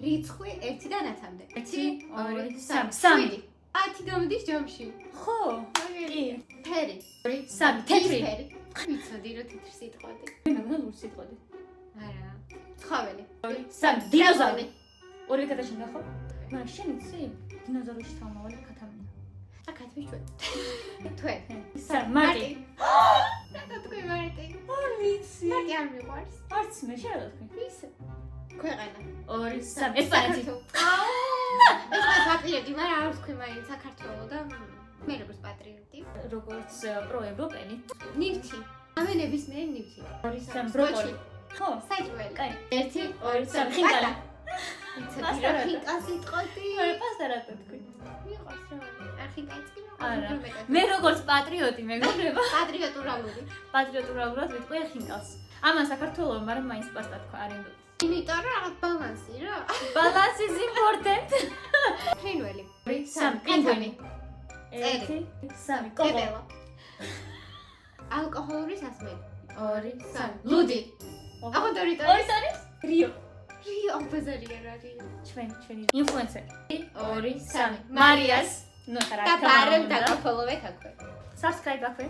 რიცხვი 1-დან 10-მდე. 1 2 3 7. 10 გამოდის ჯამში. ხო კი ფერი. 2 3 თეთრი ფერი. ვიცოდი რომ თეთრი სიტყვადი. მეგონა ლურჯ სიტყვადი არა. ცხოველი. 2 3 დინოზავრი ორი გადაშენდა ხო მაგრამ შენ იცი დინოზავრის თავმოვალი ქათამია აკაც მიშვენ. თვე. 3 მარტი რა თქვი მარტი? არ ვიცი მარტი არ მიყვარს. არც მე შეიძლება თქვი ის ქვეყანა. 2 3 ესპანეთი ეს პატრიოტი, მაგრამ არ ვთქვი მაინც საქართველო და მე როგორც პატრიოტი. როგორც პროევროპელი ნივთი. ამე ნებისმიერი ნივთი. 2 3 ბროკოლი ხო საჭმელი. კაი 1 2 3 ხინკალი ვიცოდი რომ ხინკალს იტყოდი. არა პასტა რა თქვი მიყვარს რა. არ ხინკალს კი არა მე როგორც პატრიოტი მეგობრებო პატრიოტურალური. პატრიოტურულად ვიტყვი ხინკალს ამან საქართველოს მაგრამ მაინც პასტა თქვა არ იმდო იმიტომ რომ რაღაც ბალანსი რა. balance is important ფრინველი. 3 პინგვინი 1 3 კოღო კებელა. ალკოჰოლური სასმელი. 2 3 ლუდი. აბონტორიტორი. ორი არის რიო რიო აბაზარია რა რიო. ჩვენი ინფლუენსერი 2 3 მარიას ნუ ხარა და ბარემ დაკაფოლოვეთ აქვე. subscribe აქვე